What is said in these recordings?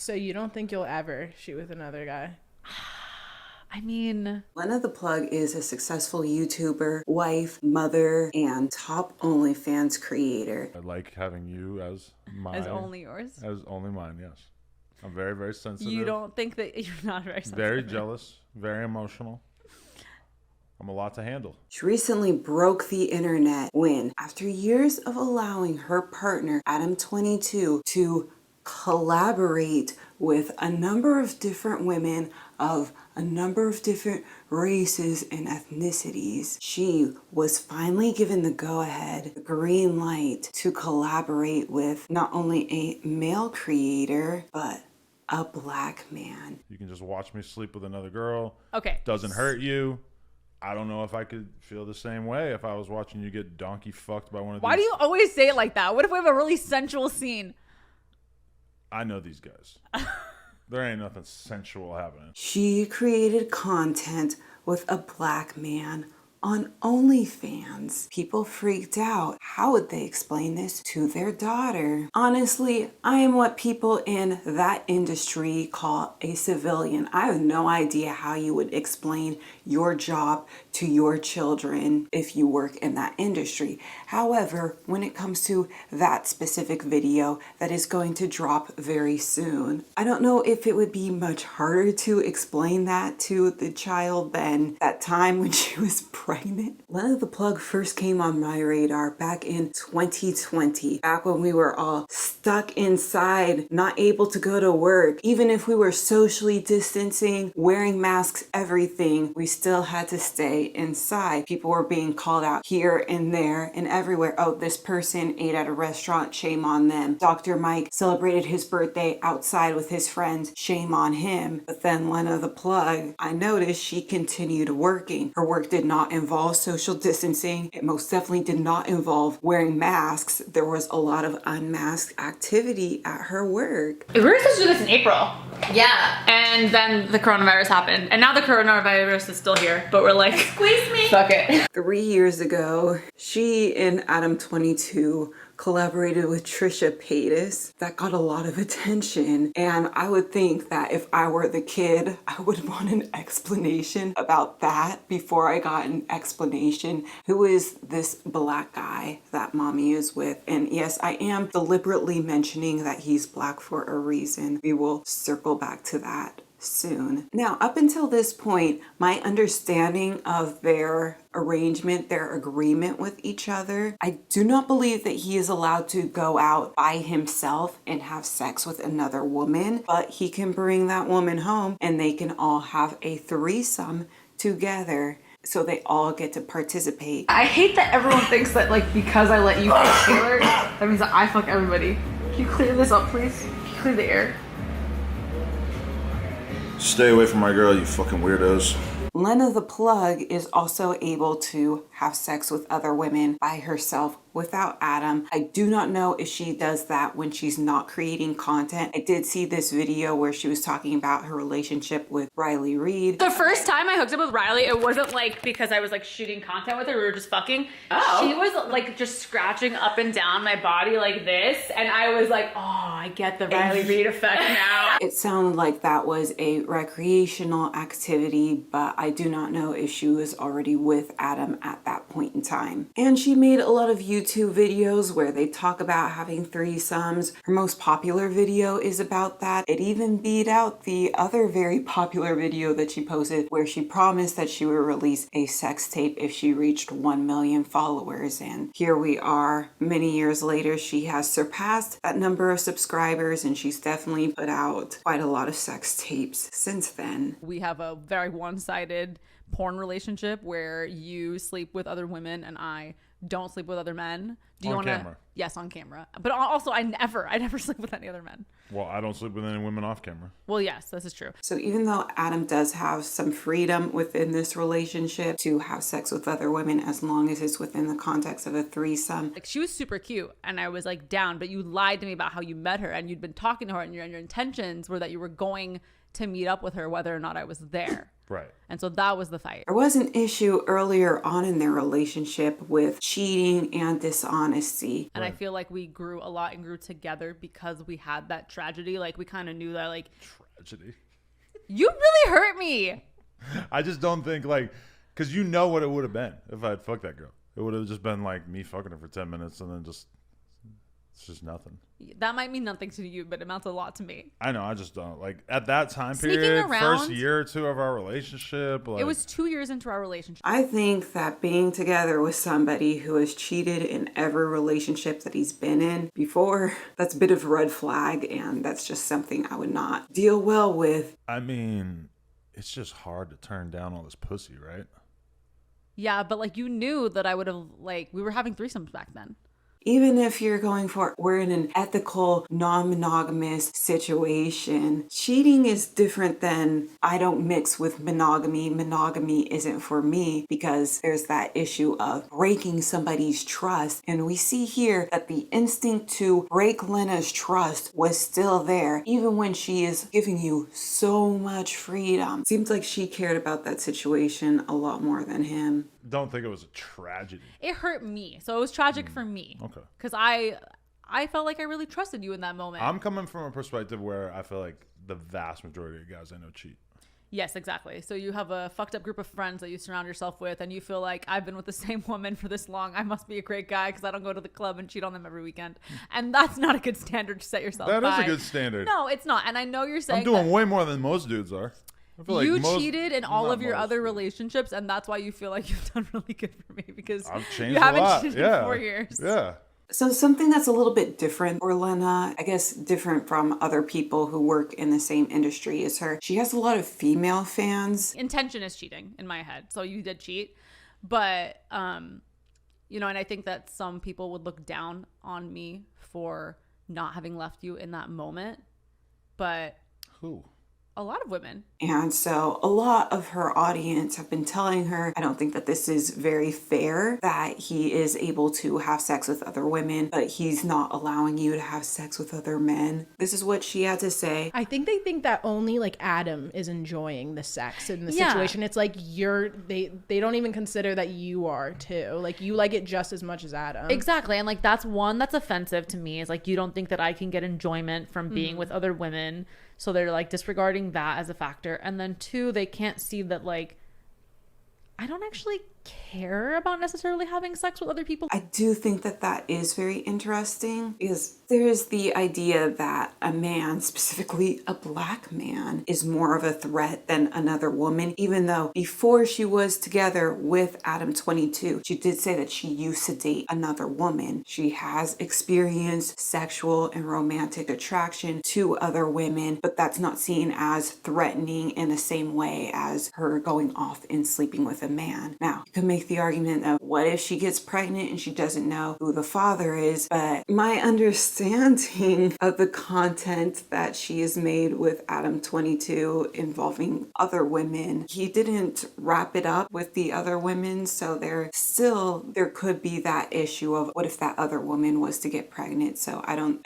So you don't think you'll ever shoot with another guy? I mean, Lena the Plug is a successful YouTuber, wife, mother, and top OnlyFans creator. I like having you as as only yours. As only mine, yes. I'm very, very sensitive. You don't think that you're not very sensitive? Very jealous, very emotional. I'm a lot to handle. She recently broke the internet when, after years of allowing her partner, Adam 22, to collaborate with a number of different women of a number of different races and ethnicities, she was finally given the go-ahead, the green light to collaborate with not only a male creator, but a black man. You can just watch me sleep with another girl. Okay. Doesn't hurt you. I don't know if I could feel the same way if I was watching you get donkey fucked by one of these. Why do you always say it like that? What if we have a really sensual scene? I know these guys. There ain't nothing sensual happening. She created content with a black man on OnlyFans. People freaked out. How would they explain this to their daughter? Honestly, I am what people in that industry call a civilian. I have no idea how you would explain your job to your children if you work in that industry. However, when it comes to that specific video that is going to drop very soon, I don't know if it would be much harder to explain that to the child than that time when she was pregnant. Lena the Plug first came on my radar back in 2020, back when we were all stuck inside, not able to go to work. Even if we were socially distancing, wearing masks, everything, we still had to stay inside. People were being called out here and there and everywhere. Oh, this person ate at a restaurant, shame on them. Dr. Mike celebrated his birthday outside with his friends, shame on him. But then Lena the Plug, I noticed she continued working. Her work did not involve social distancing. It most definitely did not involve wearing masks. There was a lot of unmasked activity at her work. We were supposed to do this in April. Yeah. And then the coronavirus happened. And now the coronavirus is still here. But we're like, Squeeze me. fuck it. 3 years ago, she and Adam 22 collaborated with Trisha Paytas. That got a lot of attention. And I would think that if I were the kid, I would want an explanation about that before I got an explanation. Who is this black guy that mommy is with? And yes, I am deliberately mentioning that he's black for a reason. We will circle back to that soon. Now, up until this point, my understanding of their arrangement, their agreement with each other, I do not believe that he is allowed to go out by himself and have sex with another woman, but he can bring that woman home and they can all have a threesome together. So they all get to participate. I hate that everyone thinks that like because I let you fuck Taylor, that means that I fuck everybody. Can you clear this up, please? Can you clear the air? Stay away from my girl, you fucking weirdos. Lena the Plug is also able to have sex with other women by herself without Adam. I do not know if she does that when she's not creating content. I did see this video where she was talking about her relationship with Riley Reid. The first time I hooked up with Riley, it wasn't like because I was like shooting content with her, we were just fucking. Oh. She was like just scratching up and down my body like this. And I was like, oh, I get the Riley Reid effect now. It sounded like that was a recreational activity, but I do not know if she was already with Adam at that point in time. And she made a lot of YouTube videos where they talk about having threesomes. Her most popular video is about that. It even beat out the other very popular video that she posted where she promised that she would release a sex tape if she reached 1 million followers. And here we are, many years later, she has surpassed that number of subscribers and she's definitely put out quite a lot of sex tapes since then. We have a very one-sided porn relationship where you sleep with other women and I don't sleep with other men. Do you On want to? camera. Yes, on camera. But also, I never sleep with any other men. Well, I don't sleep with any women off camera. Well, yes, this is true. So even though Adam does have some freedom within this relationship to have sex with other women as long as it's within the context of a threesome. Like she was super cute and I was like down, but you lied to me about how you met her and you'd been talking to her and your intentions were that you were going to meet up with her whether or not I was there. Right. And so that was the fight. There was an issue earlier on in their relationship with cheating and dishonesty. And I feel like we grew a lot and grew together because we had that tragedy. Like, we kind of knew that, like... Tragedy. You really hurt me. I just don't think, like... Because you know what it would have been if I had fucked that girl. It would have just been, like, me fucking her for 10 minutes and then just... It's just nothing. That might mean nothing to you, but it amounts a lot to me. I know. I just don't. Like, at that time Sneaking period, around, first year or two of our relationship. Like, it was 2 years into our relationship. I think that being together with somebody who has cheated in every relationship that he's been in before, that's a bit of a red flag, and that's just something I would not deal well with. I mean, it's just hard to turn down all this pussy, right? Yeah, but, like, you knew that I would have, like, we were having threesomes back then. Even if you're going for, we're in an ethical, non-monogamous situation, cheating is different than I don't mix with monogamy. Monogamy isn't for me because there's that issue of breaking somebody's trust. And we see here that the instinct to break Lena's trust was still there, even when she is giving you so much freedom. Seems like she cared about that situation a lot more than him. Don't think it was a tragedy. It hurt me. So it was tragic for me. Okay. Because I felt like I really trusted you in that moment. I'm coming from a perspective where I feel like the vast majority of guys I know cheat. Yes, exactly. So you have a fucked up group of friends that you surround yourself with, and you feel like, I've been with the same woman for this long. I must be a great guy because I don't go to the club and cheat on them every weekend. And that's not a good standard to set yourself by. That is a good standard. No, it's not. And I know you're saying I'm doing way more than most dudes are. I feel you like cheated in all of your other but relationships, and that's why you feel like you've done really good for me because I've changed you haven't a lot. cheated Yeah. in 4 years. Yeah. So something that's a little bit different for Lena, I guess different from other people who work in the same industry is her. She has a lot of female fans. Intention is cheating in my head. So you did cheat. But, you know, and I think that some people would look down on me for not having left you in that moment. But Who? a lot of women. And so a lot of her audience have been telling her, I don't think that this is very fair that he is able to have sex with other women, but he's not allowing you to have sex with other men. This is what she had to say. I think they think that only like Adam is enjoying the sex in the Yeah. situation. It's like they don't even consider that you are too. Like you like it just as much as Adam. Exactly. And like that's offensive to me is like you don't think that I can get enjoyment from being with other women. So they're like disregarding that as a factor. And then 2, they can't see that like I don't actually care about necessarily having sex with other people. I do think that that is very interesting because there's the idea that a man, specifically a black man, is more of a threat than another woman, even though before she was together with Adam 22, she did say that she used to date another woman. She has experienced sexual and romantic attraction to other women, but that's not seen as threatening in the same way as her going off and sleeping with a man. Now, you can make the argument of what if she gets pregnant and she doesn't know who the father is, but my understanding of the content that she has made with Adam 22 involving other women, he didn't wrap it up with the other women, so there could be that issue of what if that other woman was to get pregnant. So I don't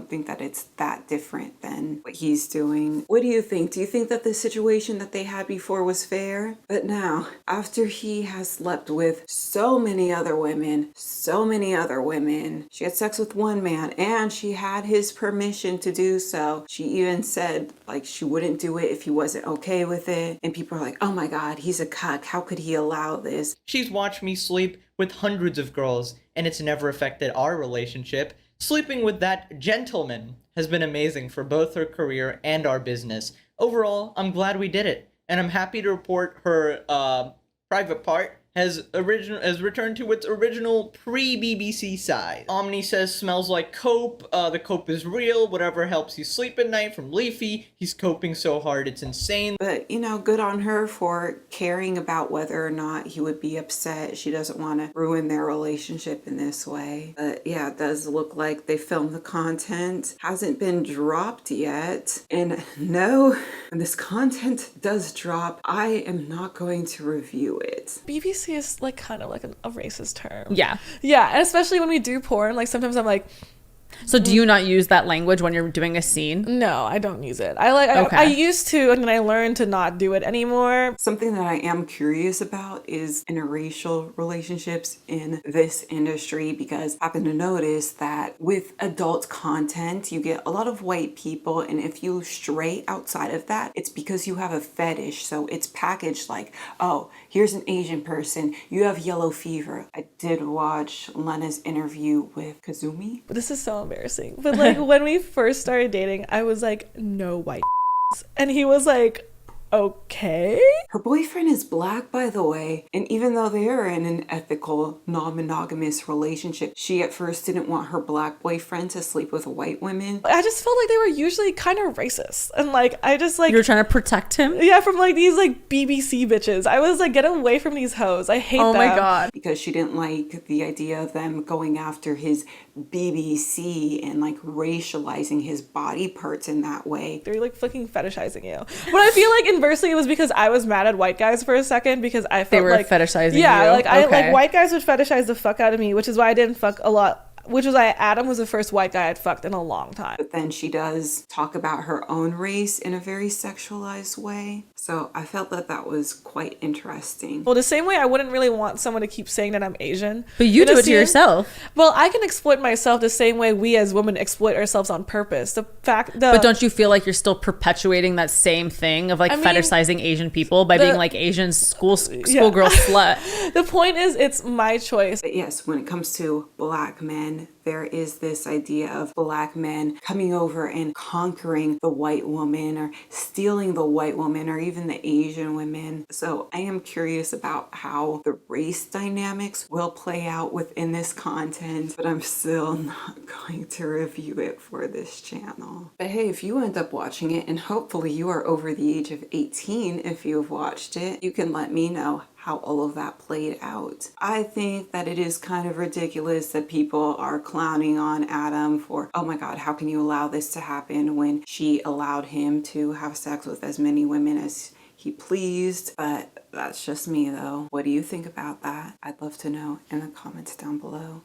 think that it's that different than what he's doing. What do you think? Do you think that the situation that they had before was fair? But now, after he has slept with so many other women, she had sex with one man and she had his permission to do so. She even said like she wouldn't do it if he wasn't okay with it. And people are like, oh my God, he's a cuck. How could he allow this? She's watched me sleep with hundreds of girls and it's never affected our relationship. Sleeping with that gentleman has been amazing for both her career and our business. Overall, I'm glad we did it. And I'm happy to report her private part has returned to its original pre-BBC size. Omni says smells like cope. The cope is real. Whatever helps you sleep at night from Leafy. He's coping so hard it's insane. But, good on her for caring about whether or not he would be upset. She doesn't want to ruin their relationship in this way. But yeah, it does look like they filmed the content. Hasn't been dropped yet. And no, when this content does drop, I am not going to review it. BBC is like kind of like a racist term. Yeah. Yeah, and especially when we do porn, like sometimes I'm like, So do you not use that language when you're doing a scene? No, I don't use it. Okay. I used to, and then I learned to not do it anymore. Something that I am curious about is interracial relationships in this industry, because I happen to notice that with adult content, you get a lot of white people, and if you stray outside of that, it's because you have a fetish. So it's packaged like, oh, here's an Asian person, you have yellow fever. I did watch Lena's interview with Kazumi. This is so embarrassing. But like when we first started dating, I was like, no white. And he was like, okay. Her boyfriend is black, by the way, and even though they are in an ethical, non-monogamous relationship, she at first didn't want her black boyfriend to sleep with white women. I just felt like they were usually kind of racist. And like, I just like... You're trying to protect him? Yeah, from like these like BBC bitches. I was like, get away from these hoes. I hate them. Oh my God. Because she didn't like the idea of them going after his BBC and like racializing his body parts in that way. They're like fucking fetishizing you. But I feel like inversely it was because I was mad at white guys for a second, because I felt They were like fetishizing yeah, you? like I Okay. like white guys would fetishize the fuck out of me, which is why I didn't fuck a lot. Which was why Adam was the first white guy I'd fucked in a long time. But then she does talk about her own race in a very sexualized way. So I felt that that was quite interesting. Well, the same way I wouldn't really want someone to keep saying that I'm Asian. But you in a do it to scene. yourself. Well, I can exploit myself the same way we as women exploit ourselves on purpose. But don't you feel like you're still perpetuating that same thing of like I mean, fetishizing Asian people by being like Asian schoolgirl slut? The point is, it's my choice. But yes, when it comes to black men, there is this idea of black men coming over and conquering the white woman or stealing the white woman or even the Asian women. So I am curious about how the race dynamics will play out within this content, but I'm still not going to review it for this channel. But hey, if you end up watching it, and hopefully you are over the age of 18 if you have watched it, you can let me know how all of that played out. I think that it is kind of ridiculous that people are clowning on Adam for, oh my God, how can you allow this to happen, when she allowed him to have sex with as many women as he pleased. But that's just me though. What do you think about that? I'd love to know in the comments down below.